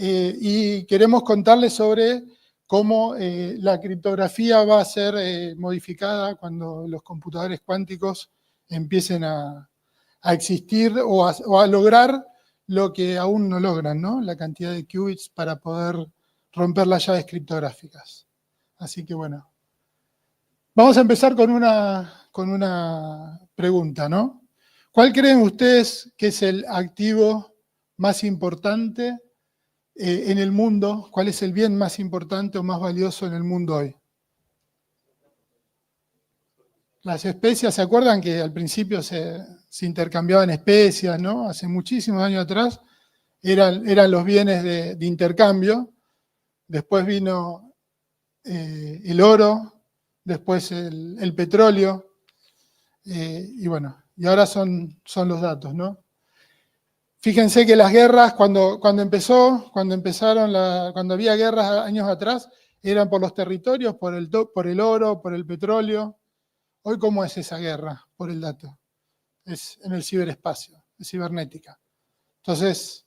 y queremos contarles sobre cómo la criptografía va a ser modificada cuando los computadores cuánticos empiecen a existir o a lograr lo que aún no logran, ¿no? La cantidad de qubits para poder romper las llaves criptográficas. Así que bueno, vamos a empezar con una pregunta, ¿no? ¿Cuál creen ustedes que es el activo más importante en el mundo? ¿Cuál es el bien más importante o más valioso en el mundo hoy? Las especias, ¿se acuerdan que al principio se intercambiaban especias, ¿no? Hace muchísimos años atrás eran los bienes de intercambio. Después vino el oro, después el petróleo, y bueno, y ahora son los datos, ¿no? Fíjense que las guerras, cuando había guerras años atrás, eran por los territorios, por el oro, por el petróleo. Hoy, ¿cómo es esa guerra? Por el dato. Es en el ciberespacio, es cibernética. Entonces,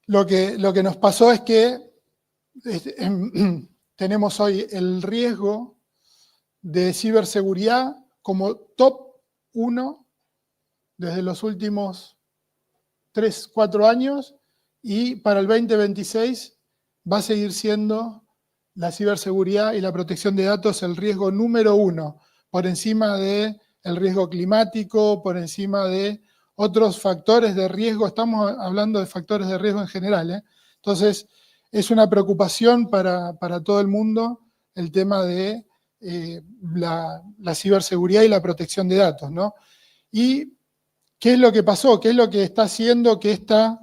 lo que nos pasó es que tenemos hoy el riesgo de ciberseguridad como top 1 desde los últimos 3, 4 años, y para el 2026 va a seguir siendo la ciberseguridad y la protección de datos el riesgo número 1, por encima del riesgo climático, por encima de otros factores de riesgo. Estamos hablando de factores de riesgo en general, ¿eh? Entonces, es una preocupación para todo el mundo el tema de la ciberseguridad y la protección de datos, ¿no? Y ¿qué es lo que pasó? ¿Qué es lo que está haciendo que esta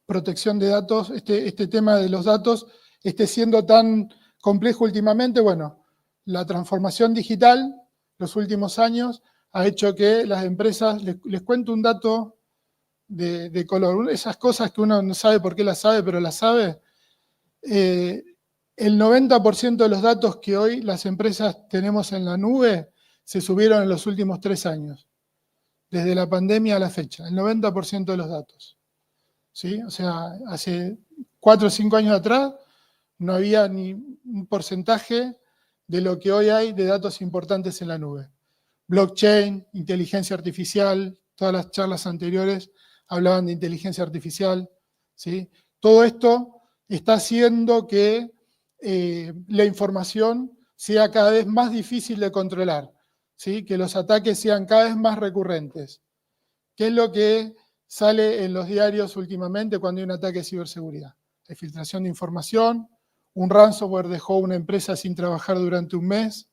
protección de datos, este tema de los datos, esté siendo tan complejo últimamente? Bueno, la transformación digital, los últimos años, ha hecho que las empresas, les cuento un dato de color, esas cosas que uno no sabe por qué las sabe, pero las sabe. El 90% de los datos que hoy las empresas tenemos en la nube se subieron en los últimos 3 años, desde la pandemia a la fecha, el 90% de los datos. ¿Sí? O sea, hace 4 o 5 años atrás no había ni un porcentaje de lo que hoy hay de datos importantes en la nube. Blockchain, inteligencia artificial, todas las charlas anteriores hablaban de inteligencia artificial, ¿sí? Todo esto está haciendo que la información sea cada vez más difícil de controlar, ¿sí? Que los ataques sean cada vez más recurrentes. ¿Qué es lo que sale en los diarios últimamente cuando hay un ataque de ciberseguridad? Hay filtración de información, un ransomware dejó una empresa sin trabajar durante un mes,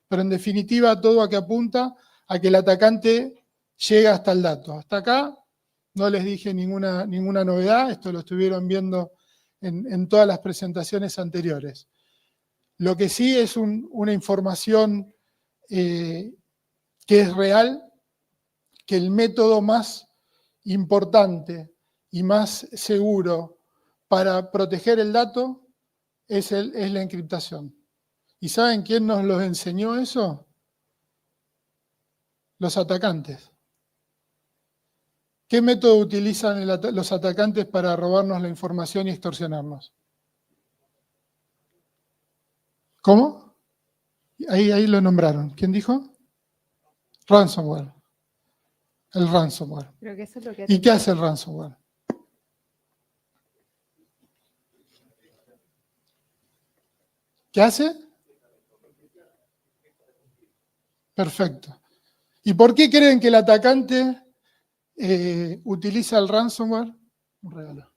pero en definitiva todo a que apunta a que el atacante llega hasta el dato. Hasta acá no les dije ninguna novedad, esto lo estuvieron viendo en todas las presentaciones anteriores. Lo que sí es una información que es real, que el método más importante y más seguro para proteger el dato es la encriptación. ¿Y saben quién nos lo enseñó eso? Los atacantes. ¿Qué método utilizan los atacantes para robarnos la información y extorsionarnos? ¿Cómo? Ahí lo nombraron. ¿Quién dijo? Ransomware. El ransomware. Creo que eso es lo que ¿Y qué hace el ransomware? ¿Qué hace? Perfecto. ¿Y por qué creen que el atacante utiliza el ransomware? Un regalo.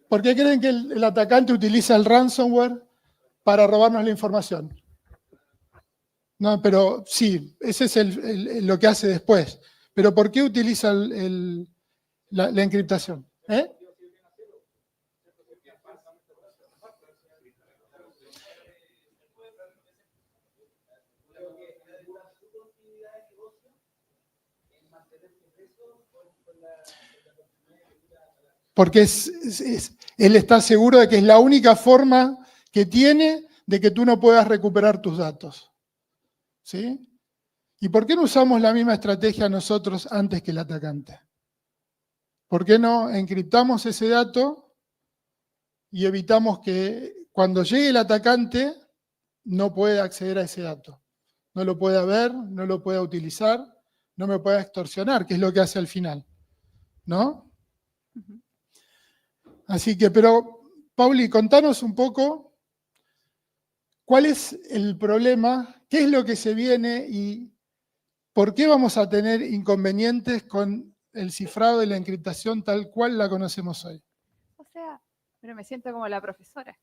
¿Por qué creen que el atacante utiliza el ransomware para robarnos la información? No, pero sí, ese es lo que hace después. Pero ¿por qué utiliza la encriptación? ¿Eh? Porque él está seguro de que es la única forma que tiene de que tú no puedas recuperar tus datos. ¿Sí? ¿Y por qué no usamos la misma estrategia nosotros antes que el atacante? ¿por qué no encriptamos ese dato y evitamos que cuando llegue el atacante no pueda acceder a ese dato? No lo pueda ver, no lo pueda utilizar, no me pueda extorsionar, que es lo que hace al final, ¿no? Así que, pero, Pauli, contanos un poco cuál es el problema, qué es lo que se viene y por qué vamos a tener inconvenientes con el cifrado y la encriptación tal cual la conocemos hoy. O sea, pero me siento como la profesora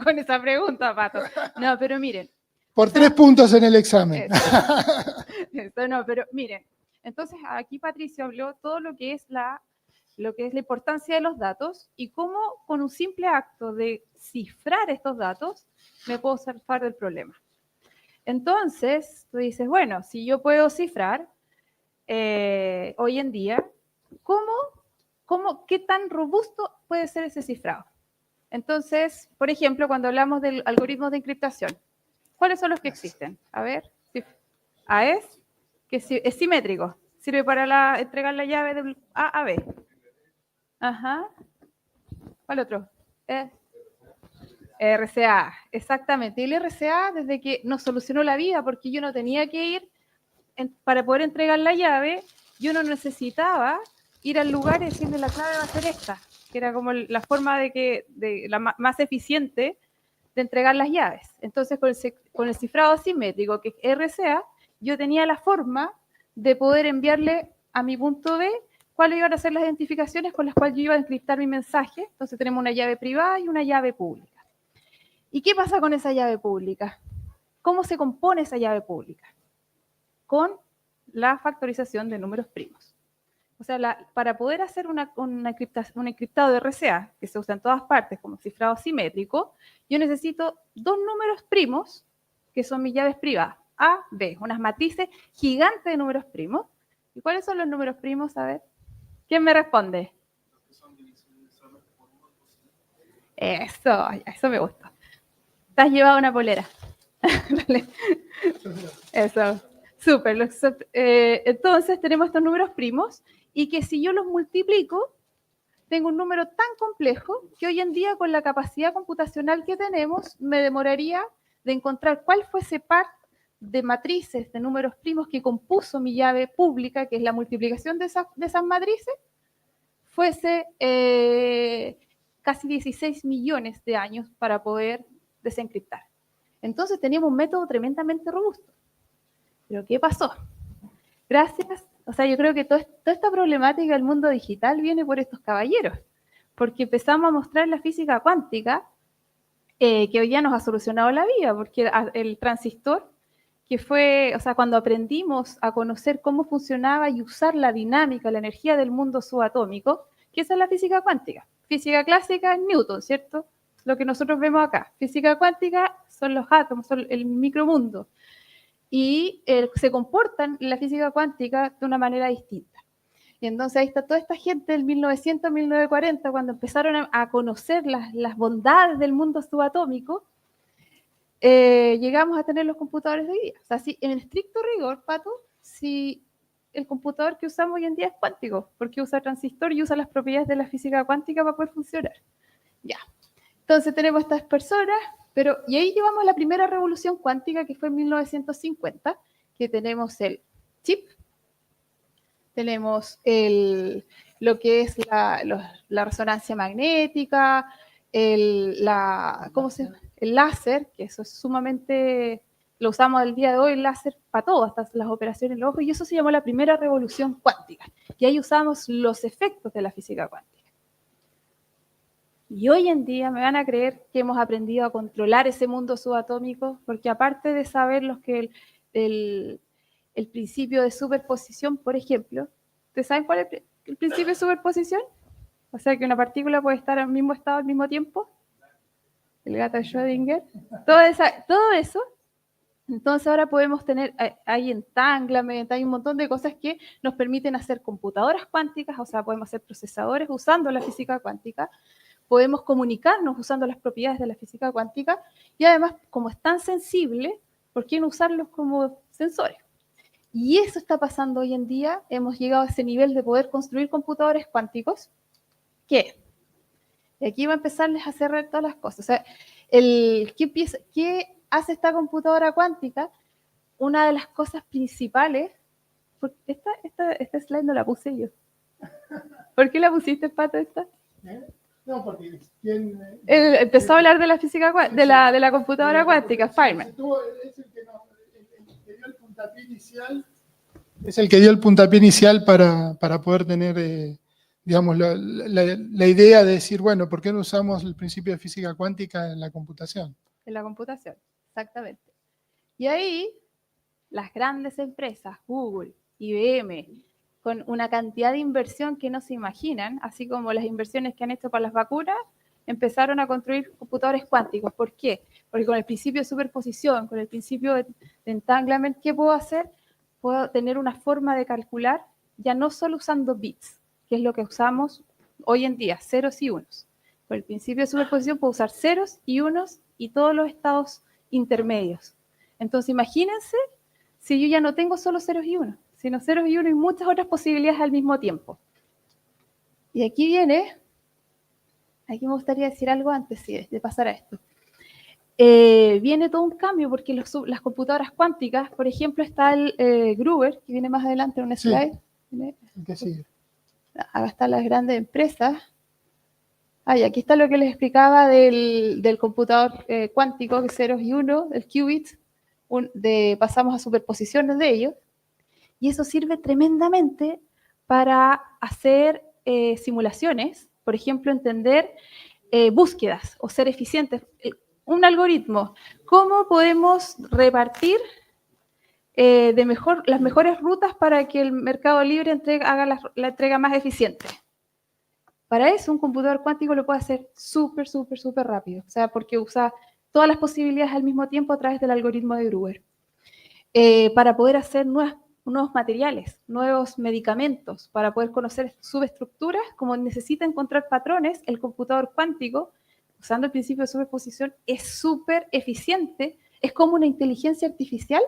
con esa pregunta, Pato. No, pero miren. Por 3 puntos en el examen. Eso no, pero miren. Entonces, aquí Patricio habló todo lo que es la importancia de los datos y cómo con un simple acto de cifrar estos datos me puedo zafar del problema. Entonces, tú dices, bueno, si yo puedo cifrar hoy en día, ¿qué tan robusto puede ser ese cifrado? Entonces, por ejemplo, cuando hablamos del algoritmo de encriptación, ¿cuáles son los que existen? A ver, AES, que es simétrico, sirve para entregar la llave de A a B. Ajá. ¿Cuál otro? RCA, exactamente. Y el RCA, desde que nos solucionó la vida, porque yo no tenía que ir, para poder entregar la llave, yo no necesitaba ir al lugar y decirle la clave va a ser esta, que era como la forma la más eficiente de entregar las llaves. Entonces, con el cifrado asimétrico, que es RCA, yo tenía la forma de poder enviarle a mi punto B cuáles iban a ser las identificaciones con las cuales yo iba a encriptar mi mensaje. Entonces tenemos una llave privada y una llave pública. ¿Y qué pasa con esa llave pública? ¿Cómo se compone esa llave pública? Con la factorización de números primos. O sea, para poder hacer un encriptado de RCA, que se usa en todas partes como cifrado simétrico, yo necesito 2 números primos, que son mis llaves privadas, A, B, unas matrices gigantes de números primos. ¿Y cuáles son los números primos? A ver, ¿quién me responde? Eso me gusta. Te has llevado una polera. Eso, súper. Entonces tenemos estos números primos y que si yo los multiplico, tengo un número tan complejo que hoy en día con la capacidad computacional que tenemos, me demoraría de encontrar cuál fue ese par de matrices de números primos que compuso mi llave pública, que es la multiplicación de esas matrices, fuese casi 16 millones de años para poder desencriptar. Entonces teníamos un método tremendamente robusto. ¿Pero qué pasó? Yo creo que toda esta problemática del mundo digital viene por estos caballeros, porque empezamos a mostrar la física cuántica, que hoy día nos ha solucionado la vida, porque el transistor, que fue, cuando aprendimos a conocer cómo funcionaba y usar la dinámica, la energía del mundo subatómico, que esa es la física cuántica. Física clásica es Newton, ¿cierto? Lo que nosotros vemos acá. Física cuántica son los átomos, son el micromundo. Y se comportan en la física cuántica de una manera distinta. Y entonces ahí está toda esta gente del 1900, 1940, cuando empezaron a conocer las bondades del mundo subatómico, llegamos a tener los computadores de hoy día. O sea, si, en el estricto rigor, Pato, si el computador que usamos hoy en día es cuántico, porque usa transistor y usa las propiedades de la física cuántica para poder funcionar. Ya. Entonces tenemos estas personas, y ahí llevamos la primera revolución cuántica, que fue en 1950, que tenemos el chip, tenemos lo que es la resonancia magnética, el láser, que eso es sumamente, lo usamos el día de hoy, el láser para todo, hasta las operaciones en los ojos, y eso se llamó la primera revolución cuántica. Y ahí usamos los efectos de la física cuántica. Y hoy en día me van a creer que hemos aprendido a controlar ese mundo subatómico, porque aparte de saber el principio de superposición, por ejemplo, ¿ustedes saben cuál es el principio de superposición? O sea, que una partícula puede estar en el mismo estado al mismo tiempo. El gato de Schrödinger. Todo eso. Entonces ahora podemos tener, hay entanglement, hay un montón de cosas que nos permiten hacer computadoras cuánticas, o sea, podemos hacer procesadores usando la física cuántica, podemos comunicarnos usando las propiedades de la física cuántica y además, como es tan sensible, ¿por qué no usarlos como sensores? Y eso está pasando hoy en día. Hemos llegado a ese nivel de poder construir computadores cuánticos. ¿Qué? Y aquí va a empezarles a cerrar todas las cosas. O sea, ¿qué hace esta computadora cuántica? Una de las cosas principales, porque esta slide no la puse yo. ¿Por qué la pusiste, Pato, esta? No, porque Empezó a hablar de la física de la computadora cuántica, Feynman. Es el que dio el puntapié inicial. Es el que dio el puntapié inicial para poder tener, digamos, la idea de decir, bueno, ¿por qué no usamos el principio de física cuántica en la computación? En la computación, exactamente. Y ahí, las grandes empresas, Google, IBM, con una cantidad de inversión que no se imaginan, así como las inversiones que han hecho para las vacunas, empezaron a construir computadores cuánticos. ¿Por qué? Porque con el principio de superposición, con el principio de entanglement, ¿qué puedo hacer? Puedo tener una forma de calcular, ya no solo usando bits, que es lo que usamos hoy en día, ceros y unos. Con el principio de superposición puedo usar ceros y unos y todos los estados intermedios. Entonces, imagínense si yo ya no tengo solo ceros y unos, sino ceros y unos y muchas otras posibilidades al mismo tiempo. Y aquí me gustaría decir algo antes de pasar a esto. Viene todo un cambio porque las computadoras cuánticas, por ejemplo, está el Gruber, que viene más adelante en un slide. Sí. ¿Qué sigue? Acá están las grandes empresas. Y aquí está lo que les explicaba del computador cuántico, que ceros y unos, el qubit, pasamos a superposiciones de ellos, y eso sirve tremendamente para hacer simulaciones, por ejemplo, entender búsquedas o ser eficientes. Un algoritmo, ¿cómo podemos repartir las mejores rutas para que el mercado libre haga la entrega más eficiente? Para eso, un computador cuántico lo puede hacer súper rápido, o sea, porque usa todas las posibilidades al mismo tiempo a través del algoritmo de Gruber. Para poder hacer nuevos materiales, nuevos medicamentos, para poder conocer subestructuras, como necesita encontrar patrones, el computador cuántico, usando el principio de superposición, es súper eficiente, es como una inteligencia artificial,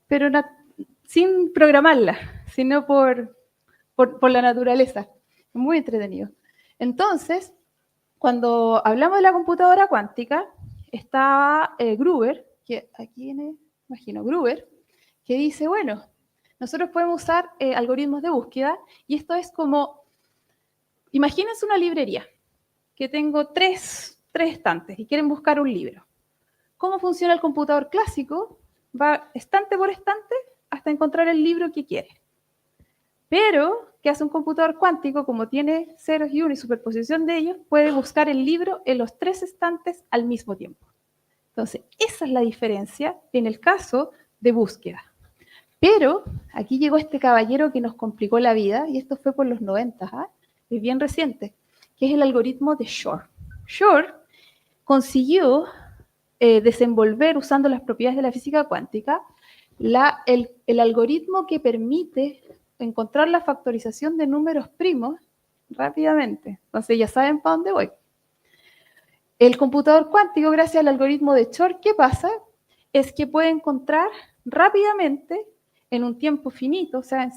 pero sin programarla, sino por la naturaleza. Muy entretenido. Entonces, cuando hablamos de la computadora cuántica, está Gruber, que aquí viene, imagino, Gruber, que dice, bueno, nosotros podemos usar algoritmos de búsqueda, y esto es como, imagínense una librería, que tengo tres estantes y quieren buscar un libro. ¿Cómo funciona el computador clásico? Va estante por estante hasta encontrar el libro que quiere. Pero, ¿qué hace un computador cuántico? Como tiene ceros y unos y superposición de ellos, puede buscar el libro en los 3 estantes al mismo tiempo. Entonces, esa es la diferencia en el caso de búsqueda. Pero, aquí llegó este caballero que nos complicó la vida, y esto fue por los 90, es bien reciente, que es el algoritmo de Shor. Shor consiguió desenvolver, usando las propiedades de la física cuántica, el algoritmo que permite encontrar la factorización de números primos rápidamente. Entonces ya saben para dónde voy. El computador cuántico, gracias al algoritmo de Shor, ¿qué pasa? Es que puede encontrar rápidamente, en un tiempo finito, o sea,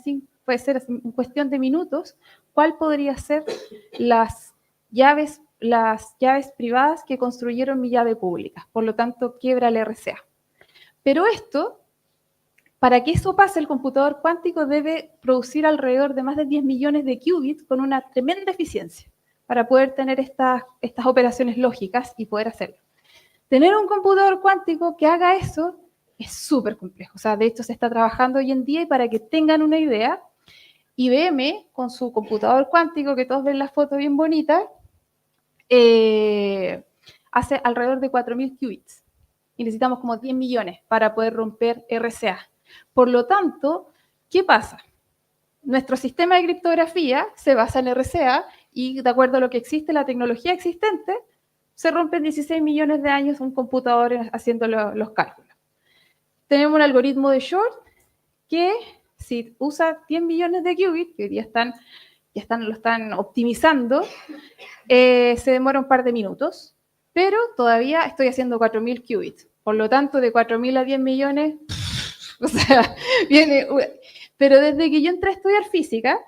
puede ser en cuestión de minutos, cuál podría ser las llaves privadas que construyeron mi llave pública. Por lo tanto, quiebra el RCA. Pero esto, para que eso pase, el computador cuántico debe producir alrededor de más de 10 millones de qubits con una tremenda eficiencia para poder tener estas operaciones lógicas y poder hacerlo. Tener un computador cuántico que haga eso es súper complejo. O sea, de hecho se está trabajando hoy en día, y para que tengan una idea, IBM, con su computador cuántico, que todos ven la foto bien bonita, hace alrededor de 4.000 qubits. Y necesitamos como 10 millones para poder romper RCA. Por lo tanto, ¿qué pasa? Nuestro sistema de criptografía se basa en RCA, y de acuerdo a lo que existe, la tecnología existente, se rompe en 16 millones de años un computador haciendo los cálculos. Tenemos un algoritmo de Shor que, si usa 10 millones de qubits, que hoy día lo están optimizando, se demora un par de minutos, pero todavía estoy haciendo 4.000 qubits. Por lo tanto, de 4.000 a 10 millones, O sea, viene... Pero desde que yo entré a estudiar física,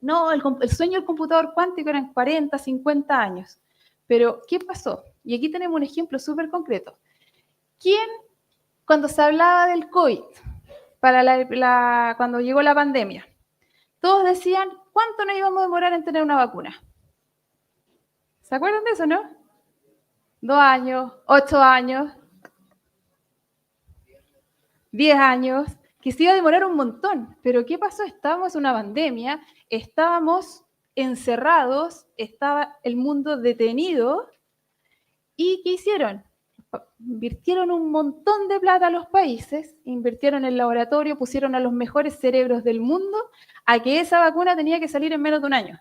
no, el sueño del computador cuántico eran 40, 50 años. Pero, ¿qué pasó? Y aquí tenemos un ejemplo súper concreto. ¿Quién, cuando se hablaba del COVID, cuando llegó la pandemia, todos decían, ¿cuánto nos íbamos a demorar en tener una vacuna? ¿Se acuerdan de eso, no? 2 años, 8 años, 10 años, que se iba a demorar un montón. Pero ¿qué pasó? Estábamos en una pandemia, estábamos encerrados, estaba el mundo detenido. ¿Y qué hicieron? Invirtieron un montón de plata a los países, invirtieron en el laboratorio, pusieron a los mejores cerebros del mundo a que esa vacuna tenía que salir en menos de un año.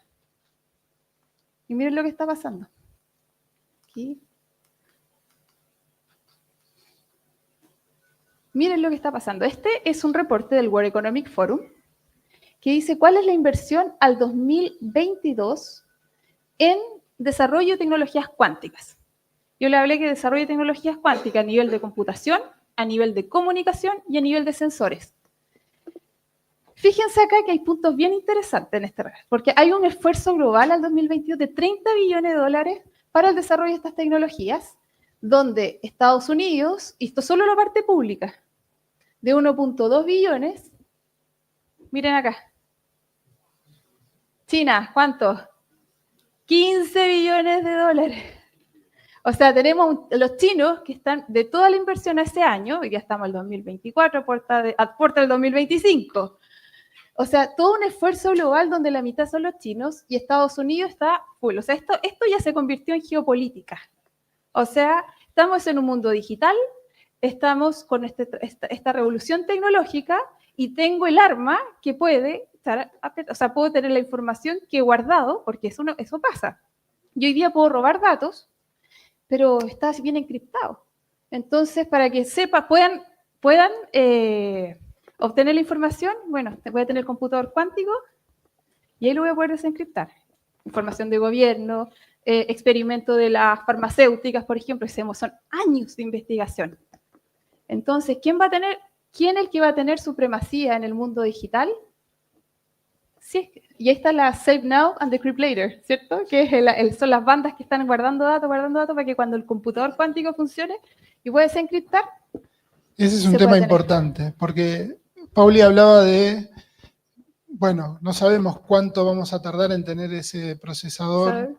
Y miren lo que está pasando. Aquí. Miren lo que está pasando. Este es un reporte del World Economic Forum que dice cuál es la inversión al 2022 en desarrollo de tecnologías cuánticas. Yo le hablé que desarrollo de tecnologías cuánticas a nivel de computación, a nivel de comunicación y a nivel de sensores. Fíjense acá que hay puntos bien interesantes en este reporte, porque hay un esfuerzo global al 2022 de 30 billones de dólares para el desarrollo de estas tecnologías, donde Estados Unidos, y esto solo la parte pública, de 1.2 billones, miren acá. China, ¿cuánto? 15 billones de dólares. O sea, tenemos los chinos que están de toda la inversión ese año, y ya estamos en el 2024, a puerta del 2025. O sea, todo un esfuerzo global donde la mitad son los chinos y Estados Unidos está full. O sea, esto ya se convirtió en geopolítica. O sea, estamos en un mundo digital, estamos con esta revolución tecnológica y tengo el arma que puede, o sea, puedo tener la información que he guardado, porque eso pasa. Yo hoy día puedo robar datos, pero está bien encriptado. Entonces, para que puedan obtener la información, bueno, voy a tener el computador cuántico y ahí lo voy a poder desencriptar. Información de gobierno, experimento de las farmacéuticas, por ejemplo, son años de investigación. Entonces, ¿quién es el que va a tener supremacía en el mundo digital? Sí, y ahí está la Save Now and Decrypt Later, ¿cierto? Que son las bandas que están guardando datos para que cuando el computador cuántico funcione y pueda desencriptar. Ese es un tema importante, porque Pauli hablaba de, bueno, no sabemos cuánto vamos a tardar en tener ese procesador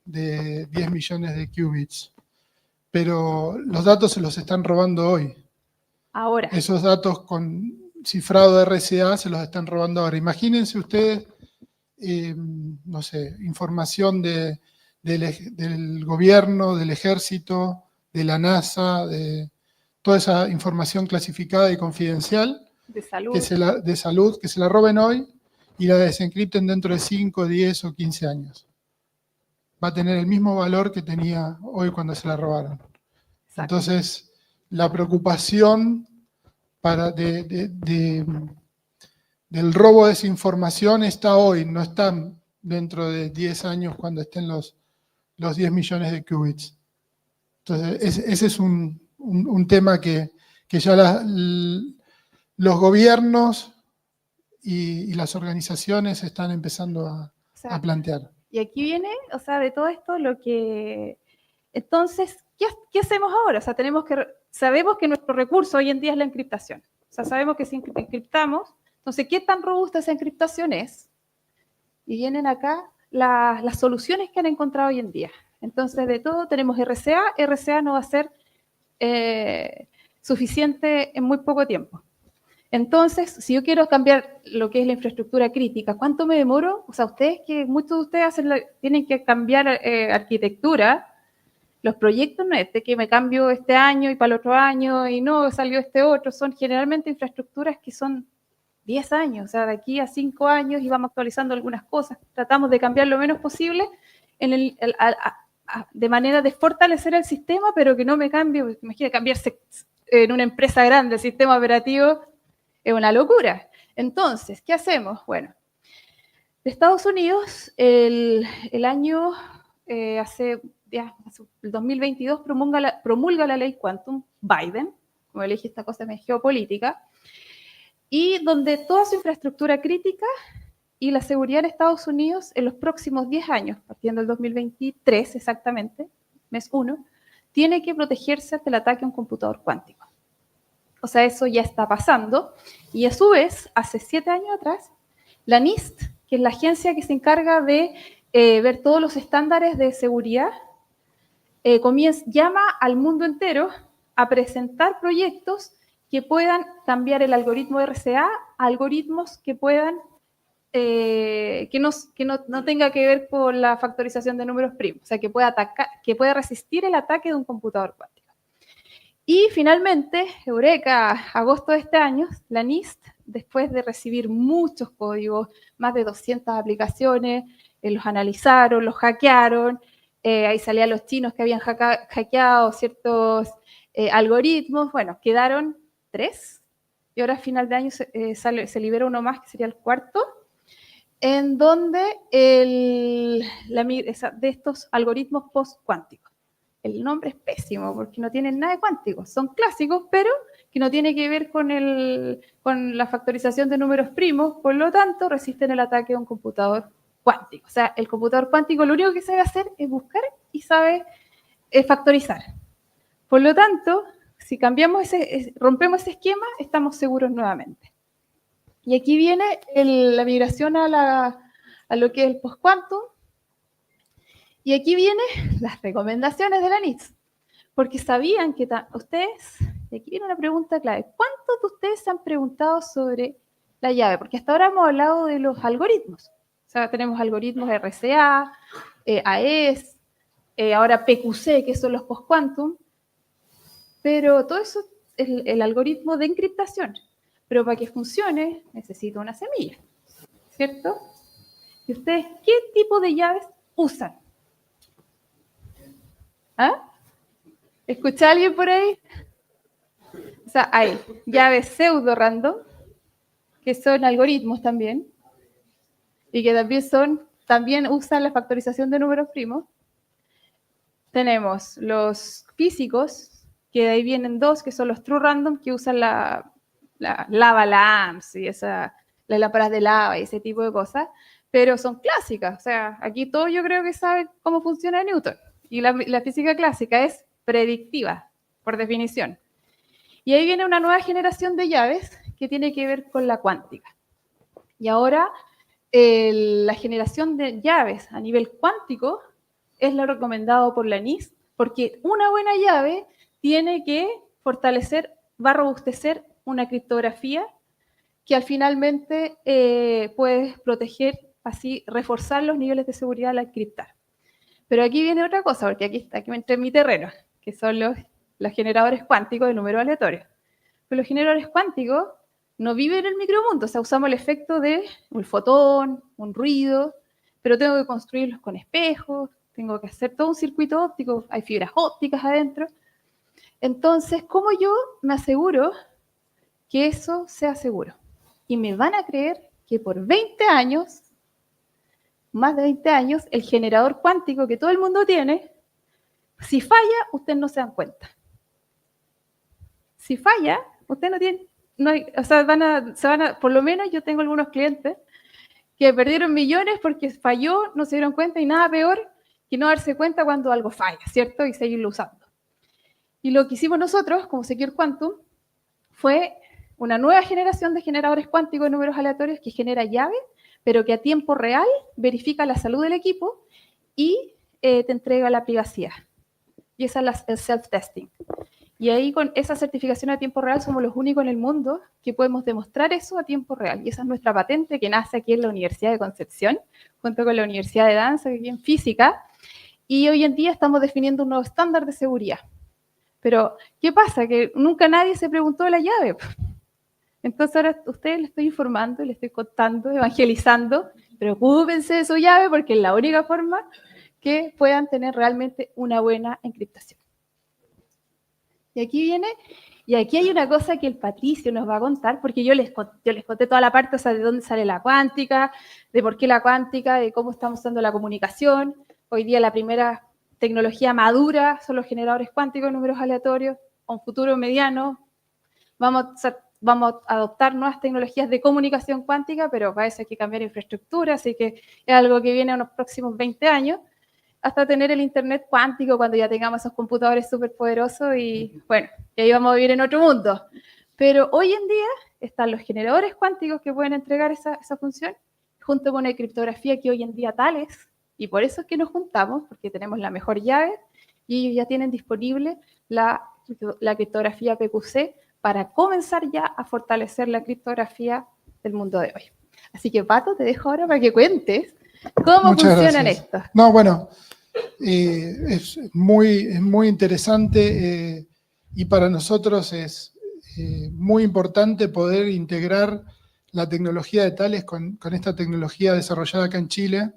de 10 millones de qubits, pero los datos se los están robando hoy. Ahora. Esos datos con cifrado de RSA se los están robando ahora. Imagínense ustedes, no sé, información del gobierno, del ejército, de la NASA, de toda esa información clasificada y confidencial de salud, que se la roben hoy y la desencripten dentro de 5, 10 o 15 años. Va a tener el mismo valor que tenía hoy cuando se la robaron. Exacto. Entonces, la preocupación del robo de esa información está hoy, no está dentro de 10 años cuando estén los 10 millones de qubits. Entonces, ese es un tema que ya los gobiernos y las organizaciones están empezando a plantear. Y aquí viene, o sea, de todo esto lo que... Entonces, ¿qué hacemos ahora? O sea, sabemos que nuestro recurso hoy en día es la encriptación. O sea, sabemos que si encriptamos, entonces, ¿qué tan robusta esa encriptación es? Y vienen acá las soluciones que han encontrado hoy en día. Entonces, de todo tenemos RSA. RSA no va a ser suficiente en muy poco tiempo. Entonces, si yo quiero cambiar lo que es la infraestructura crítica, ¿cuánto me demoro? O sea, muchos de ustedes tienen que cambiar arquitectura. Los proyectos no es de que me cambio este año y para el otro año y no, salió este otro. Son generalmente infraestructuras que son 10 años, o sea, de aquí a 5 años y vamos actualizando algunas cosas. Tratamos de cambiar lo menos posible de manera de fortalecer el sistema, pero que no me cambie. Imagina cambiarse en una empresa grande el sistema operativo. Es una locura. Entonces, ¿qué hacemos? Bueno, de Estados Unidos, el año, el 2022 promulga la ley Quantum, Biden, como le dije, esta cosa es geopolítica, y donde toda su infraestructura crítica y la seguridad en Estados Unidos en los próximos 10 años, partiendo del 2023 exactamente, mes 1, tiene que protegerse ante el ataque a un computador cuántico. O sea, eso ya está pasando. Y a su vez, hace 7 años atrás, la NIST, que es la agencia que se encarga de ver todos los estándares de seguridad, llama al mundo entero a presentar proyectos que puedan cambiar el algoritmo RCA a algoritmos que puedan que no tenga que ver con la factorización de números primos, o sea, que pueda resistir el ataque de un computador cuántico. Y finalmente, eureka, agosto de este año, la NIST, después de recibir muchos códigos, más de 200 aplicaciones, los analizaron, los hackearon, ahí salían los chinos que habían hackeado ciertos algoritmos, bueno, quedaron 3, y ahora a final de año se libera uno más, que sería el 4, en donde de estos algoritmos post-cuánticos. El nombre es pésimo porque no tienen nada de cuánticos, son clásicos, pero que no tiene que ver con la factorización de números primos, por lo tanto resisten el ataque de un computador cuántico. O sea, el computador cuántico lo único que sabe hacer es buscar y sabe factorizar. Por lo tanto, si rompemos ese esquema, estamos seguros nuevamente. Y aquí viene la migración a lo que es el post-quantum. Y aquí vienen las recomendaciones de la NIST. Porque sabían que ustedes, y aquí viene una pregunta clave, ¿cuántos de ustedes se han preguntado sobre la llave? Porque hasta ahora hemos hablado de los algoritmos. O sea, tenemos algoritmos RCA, AES, ahora PQC, que son los post-quantum. Pero todo eso es el algoritmo de encriptación. Pero para que funcione, necesito una semilla, ¿cierto? ¿Y ustedes qué tipo de llaves usan? ¿Ah? ¿Escucha a alguien por ahí? O sea, hay llaves pseudo-random, que son algoritmos también, y que también usan la factorización de números primos. Tenemos los físicos, que de ahí vienen 2, que son los true random, que usan la lava lamps y las lámparas de lava y ese tipo de cosas, pero son clásicas. O sea, aquí todos yo creo que saben cómo funciona Newton. Y la física clásica es predictiva, por definición. Y ahí viene una nueva generación de llaves que tiene que ver con la cuántica. Y ahora la generación de llaves a nivel cuántico es lo recomendado por la NIST, porque una buena llave tiene que va a robustecer una criptografía que finalmente puede proteger, así reforzar los niveles de seguridad al encriptar. Pero aquí viene otra cosa, porque aquí me entré en mi terreno, que son los generadores cuánticos de números aleatorios. Pero los generadores cuánticos no viven en el micromundo, o sea, usamos el efecto de un fotón, un ruido, pero tengo que construirlos con espejos, tengo que hacer todo un circuito óptico, hay fibras ópticas adentro. Entonces, ¿cómo yo me aseguro que eso sea seguro? Y me van a creer que por 20 años, más de 20 años, el generador cuántico que todo el mundo tiene, si falla, ustedes no se dan cuenta. Si falla, ustedes no tienen, o sea, por lo menos yo tengo algunos clientes que perdieron millones porque falló, no se dieron cuenta y nada peor que no darse cuenta cuando algo falla, ¿cierto? Y seguirlo usando. Y lo que hicimos nosotros, como Secure Quantum, fue una nueva generación de generadores cuánticos de números aleatorios que genera llaves, pero que a tiempo real verifica la salud del equipo y te entrega la privacidad. Y esa es el self-testing. Y ahí con esa certificación a tiempo real somos los únicos en el mundo que podemos demostrar eso a tiempo real. Y esa es nuestra patente que nace aquí en la Universidad de Concepción, junto con la Universidad de Danza, aquí en física. Y hoy en día estamos definiendo un nuevo estándar de seguridad. Pero, ¿qué pasa? Que nunca nadie se preguntó de la llave. Entonces ahora a ustedes les estoy informando, les estoy contando, evangelizando. Preocúpense de su llave porque es la única forma que puedan tener realmente una buena encriptación. Y aquí hay una cosa que el Patricio nos va a contar, porque yo les conté toda la parte, o sea, de dónde sale la cuántica, de por qué la cuántica, de cómo estamos usando la comunicación. Hoy día la primera tecnología madura son los generadores cuánticos de números aleatorios, a un futuro mediano, vamos a adoptar nuevas tecnologías de comunicación cuántica, pero para eso hay que cambiar infraestructura, así que es algo que viene en los próximos 20 años, hasta tener el Internet cuántico cuando ya tengamos esos computadores súper poderosos y bueno, y ahí vamos a vivir en otro mundo. Pero hoy en día están los generadores cuánticos que pueden entregar esa función, junto con una criptografía que hoy en día tal es, y por eso es que nos juntamos, porque tenemos la mejor llave, y ellos ya tienen disponible la criptografía PQC para comenzar ya a fortalecer la criptografía del mundo de hoy. Así que, Pato, te dejo ahora para que cuentes cómo Muchas funcionan gracias. estos. No, bueno, es muy interesante y para nosotros es muy importante poder integrar la tecnología de Thales con esta tecnología desarrollada acá en Chile.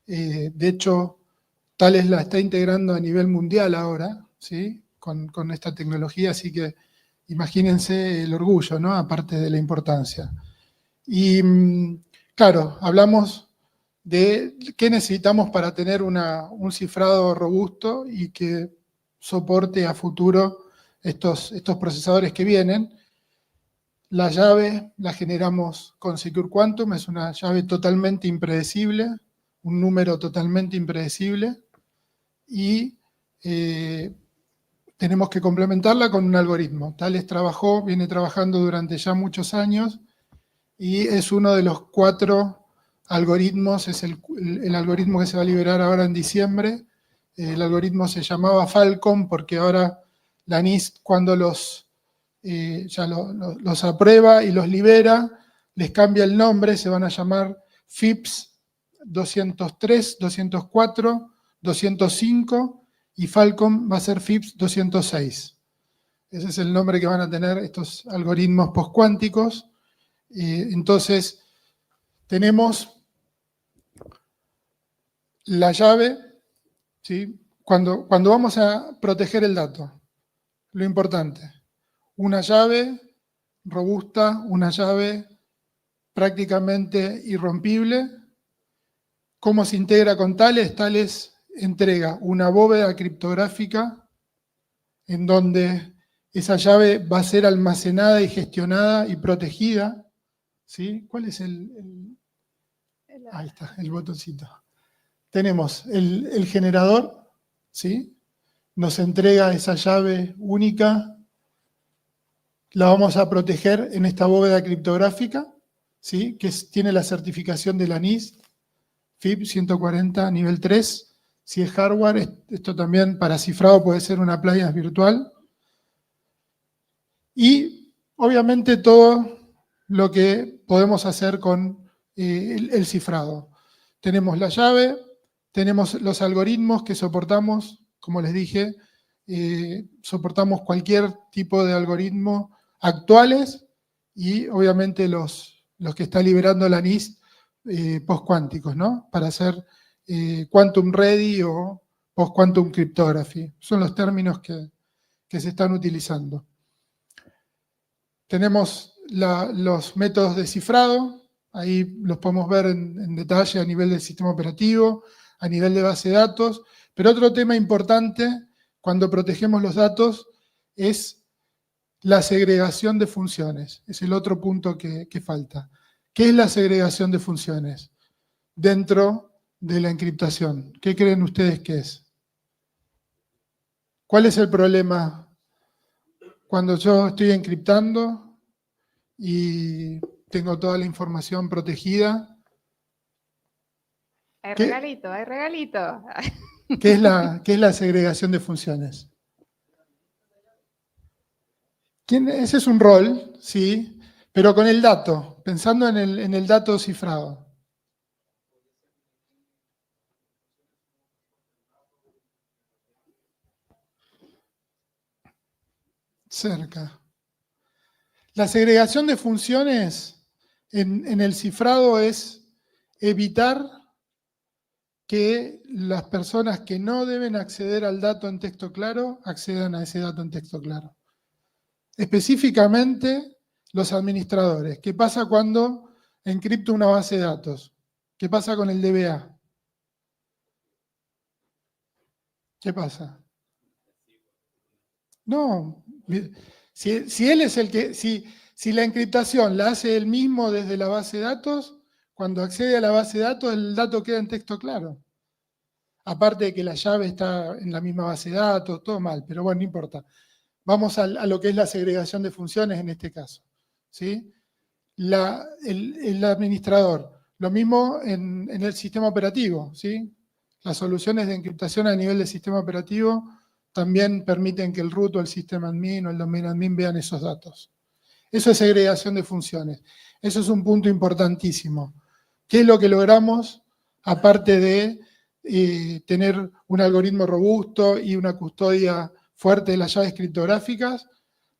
De hecho, Thales la está integrando a nivel mundial ahora, ¿sí? Con esta tecnología, así que imagínense el orgullo, ¿no? Aparte de la importancia. Y claro, hablamos de qué necesitamos para tener un cifrado robusto y que soporte a futuro estos procesadores que vienen. La llave la generamos con Secure Quantum, es una llave totalmente impredecible, un número totalmente impredecible, y tenemos que complementarla con un algoritmo. Thales viene trabajando durante ya muchos años, y es uno de los 4 algoritmos, es el algoritmo que se va a liberar ahora en diciembre. El algoritmo se llamaba Falcon porque ahora la NIST, cuando ya los aprueba y los libera, les cambia el nombre, se van a llamar FIPS 203, 204, 205 y Falcon va a ser FIPS 206. Ese es el nombre que van a tener estos algoritmos postcuánticos. Entonces, tenemos la llave, ¿sí? Cuando vamos a proteger el dato, lo importante, una llave robusta, una llave prácticamente irrompible. ¿Cómo se integra con Thales? Thales entrega una bóveda criptográfica en donde esa llave va a ser almacenada y gestionada y protegida, ¿sí? ¿Cuál es ahí está, el botoncito? Tenemos el generador, ¿sí? Nos entrega esa llave única, la vamos a proteger en esta bóveda criptográfica, ¿sí? Que tiene la certificación de la NIST, FIP 140 nivel 3. Si es hardware, esto también para cifrado puede ser una appliance virtual. Y obviamente todo lo que podemos hacer con el cifrado. Tenemos la llave, tenemos los algoritmos que soportamos, como les dije, soportamos cualquier tipo de algoritmo actuales y obviamente los que está liberando la NIST postcuánticos, ¿no? Para hacer quantum ready o post-quantum cryptography. Son los términos que se están utilizando. Tenemos los métodos de cifrado, ahí los podemos ver en detalle a nivel del sistema operativo, a nivel de base de datos, pero otro tema importante cuando protegemos los datos es la segregación de funciones. Es el otro punto que falta. ¿Qué es la segregación de funciones dentro de la encriptación? ¿Qué creen ustedes que es? ¿Cuál es el problema cuando yo estoy encriptando y tengo toda la información protegida? Hay regalito, hay regalito. ¿Qué es la segregación de funciones? Ese es un rol, sí, pero con el dato, pensando en el dato cifrado. Cerca. La segregación de funciones en el cifrado es evitar que las personas que no deben acceder al dato en texto claro accedan a ese dato en texto claro. Específicamente los administradores. ¿Qué pasa cuando encripto una base de datos? ¿Qué pasa con el DBA? ¿Qué pasa? No, Si él es el que, si la encriptación la hace él mismo desde la base de datos, cuando accede a la base de datos, el dato queda en texto claro. Aparte de que la llave está en la misma base de datos, todo mal, pero bueno, no importa. Vamos a lo que es la segregación de funciones en este caso, ¿sí? El administrador, lo mismo en el sistema operativo, ¿sí? Las soluciones de encriptación a nivel de sistema operativo también permiten que el root o el sistema admin o el domain admin vean esos datos. Eso es segregación de funciones. Eso es un punto importantísimo. ¿Qué es lo que logramos? Aparte de tener un algoritmo robusto y una custodia fuerte de las llaves criptográficas,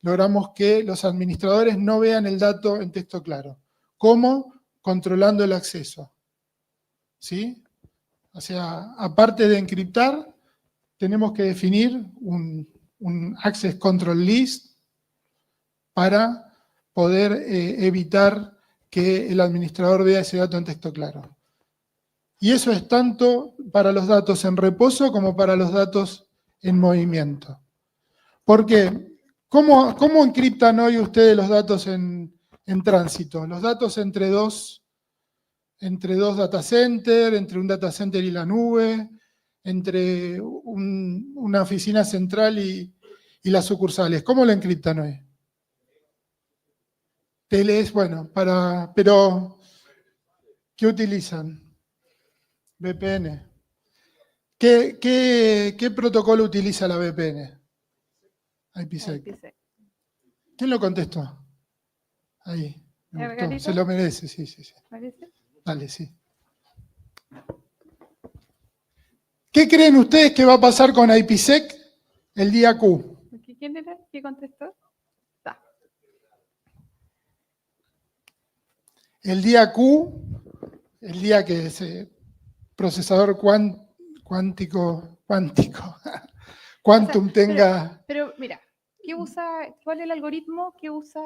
logramos que los administradores no vean el dato en texto claro. ¿Cómo? Controlando el acceso. ¿Sí? O sea, aparte de encriptar, tenemos que definir un access control list para poder evitar que el administrador vea ese dato en texto claro. Y eso es tanto para los datos en reposo como para los datos en movimiento. ¿Por qué? ¿Cómo encriptan hoy ustedes los datos en tránsito? Los datos entre dos data centers, entre un data center y la nube, entre una oficina central y las sucursales. ¿Cómo lo encriptan hoy? TLS, bueno, pero ¿qué utilizan? VPN. ¿Qué protocolo utiliza la VPN? IPsec. ¿Quién lo contestó? Ahí. Me gustó. Se lo merece, sí. Dale, sí. ¿Qué creen ustedes que va a pasar con IPsec el día Q? ¿Quién era? ¿Qué contestó? El día Q, el día que ese procesador cuántico, Quantum tenga... Pero mira, ¿cuál es el algoritmo que usa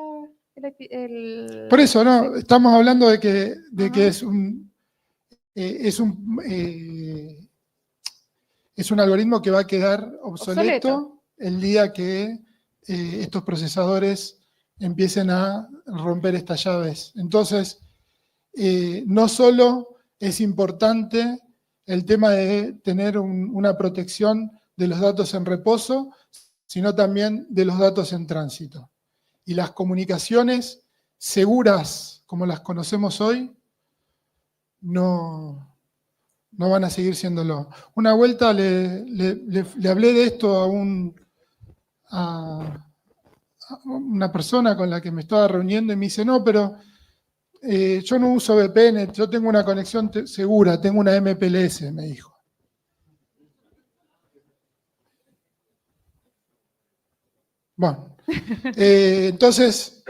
el... Por eso, ¿no? Estamos hablando de que es un algoritmo que va a quedar obsoleto el día que estos procesadores empiecen a romper estas llaves. Entonces, no solo es importante el tema de tener una protección de los datos en reposo, sino también de los datos en tránsito. Y las comunicaciones seguras, como las conocemos hoy, no van a seguir siéndolo. Una vuelta le hablé de esto a una persona con la que me estaba reuniendo y me dice, no, pero yo no uso VPN, yo tengo una conexión segura, tengo una MPLS, me dijo. Bueno, entonces,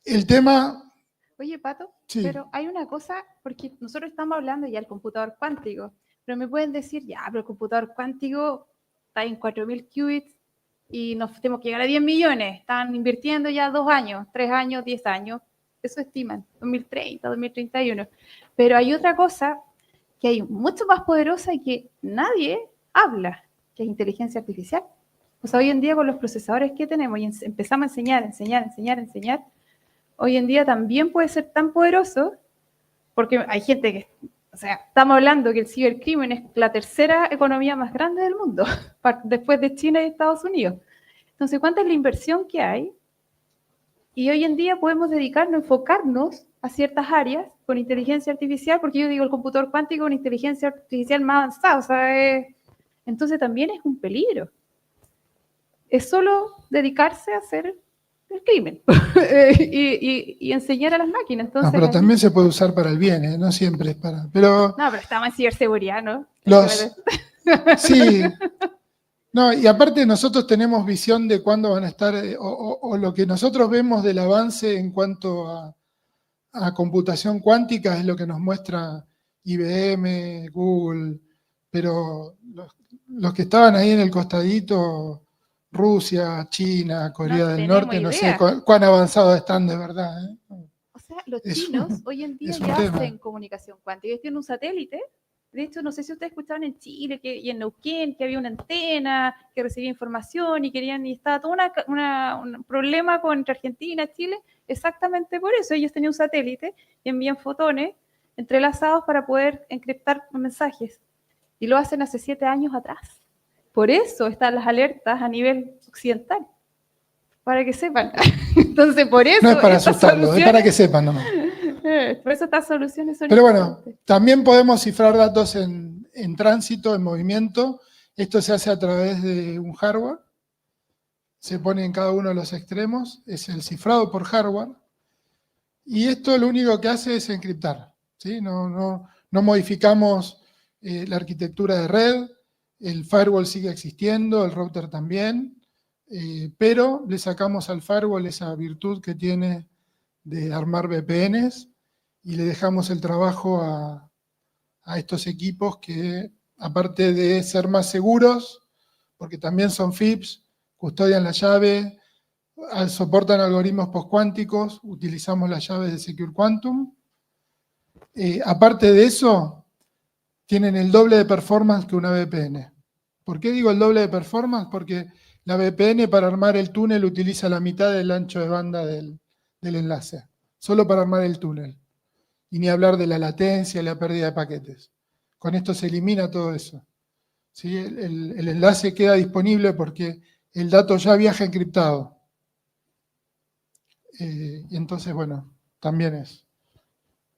el tema... Oye, Pato, sí. Pero hay una cosa, porque nosotros estamos hablando ya del computador cuántico, pero me pueden decir, ya, pero el computador cuántico está en 4.000 qubits y nos tenemos que llegar a 10 millones, están invirtiendo ya 2 años, 3 años, 10 años, eso estiman, 2030, 2031. Pero hay otra cosa que hay mucho más poderosa y que nadie habla, que es inteligencia artificial. O sea, hoy en día con los procesadores que tenemos y empezamos a enseñar, hoy en día también puede ser tan poderoso, porque hay gente que, o sea, estamos hablando que el cibercrimen es la tercera economía más grande del mundo, después de China y Estados Unidos. Entonces, ¿cuánta es la inversión que hay? Y hoy en día podemos enfocarnos a ciertas áreas con inteligencia artificial, porque yo digo el computador cuántico con inteligencia artificial más avanzada, o sea, entonces también es un peligro. Es solo dedicarse a hacer el crimen y enseñar a las máquinas. Entonces, no, pero también se puede usar para el bien, no siempre es para... Pero no, pero estamos en ciberseguridad, ¿no? Sí. No, y aparte nosotros tenemos visión de cuándo van a estar, o lo que nosotros vemos del avance en cuanto a computación cuántica es lo que nos muestra IBM, Google, pero los que estaban ahí en el costadito... Rusia, China, Corea del Norte, no sé cuán avanzados están de verdad. O sea, los chinos hoy en día ya hacen comunicación cuántica. Ellos tienen un satélite De hecho, no sé si ustedes escucharon en Chile y en Neuquén que había una antena que recibía información y estaba todo un problema entre Argentina y Chile, exactamente por eso. Ellos tenían un satélite y envían fotones entrelazados para poder encriptar mensajes. Y lo hacen hace 7 años atrás. Por eso están las alertas a nivel occidental. Para que sepan. Entonces, por eso. No es para asustarlos, es para que sepan nomás. Por eso estas soluciones son Pero bueno, importantes. también podemos cifrar datos en tránsito, en movimiento. Esto se hace a través de un hardware. Se pone en cada uno de los extremos. Es el cifrado por hardware. Y esto lo único que hace es encriptar, ¿sí? No modificamos la arquitectura de red. El firewall sigue existiendo, el router también. Pero le sacamos al firewall esa virtud que tiene de armar VPNs y le dejamos el trabajo a estos equipos que, aparte de ser más seguros, porque también son FIPS, custodian la llave, soportan algoritmos postcuánticos, utilizamos las llaves de Secure Quantum. Aparte de eso, tienen el doble de performance que una VPN. ¿Por qué digo el doble de performance? Porque la VPN para armar el túnel utiliza la mitad del ancho de banda del enlace, solo para armar el túnel. Y ni hablar de la latencia y la pérdida de paquetes. Con esto se elimina todo eso. ¿Sí? El enlace queda disponible porque el dato ya viaja encriptado. Y entonces, bueno, también es.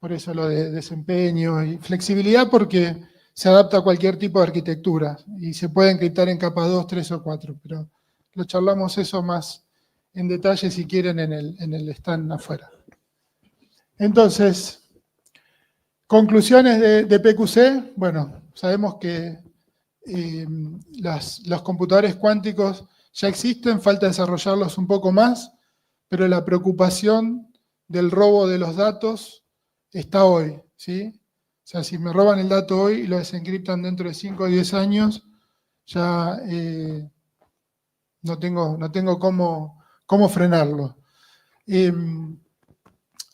Por eso lo de desempeño y flexibilidad, porque se adapta a cualquier tipo de arquitectura y se puede encriptar en capa 2, 3 o 4, pero lo charlamos eso más en detalle si quieren en el stand afuera. Entonces, conclusiones de PQC. Bueno, sabemos que los computadores cuánticos ya existen, falta desarrollarlos un poco más, pero la preocupación del robo de los datos está hoy, ¿sí? O sea, si me roban el dato hoy y lo desencriptan dentro de 5 o 10 años, ya no tengo cómo frenarlo.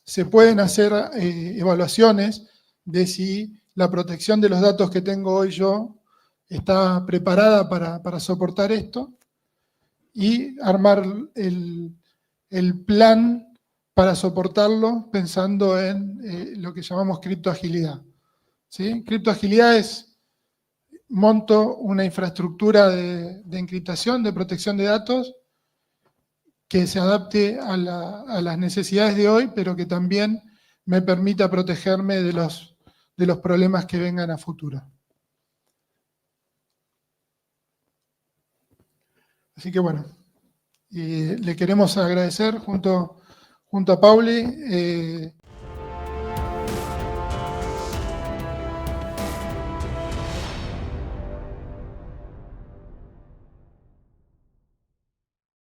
Se pueden hacer evaluaciones de si la protección de los datos que tengo hoy yo está preparada para soportar esto y armar el plan para soportarlo pensando en lo que llamamos criptoagilidad. ¿Sí? Criptoagilidad es: monto una infraestructura de encriptación, de protección de datos, que se adapte a las necesidades de hoy, pero que también me permita protegerme de los problemas que vengan a futuro. Así que bueno, le queremos agradecer junto a Pauli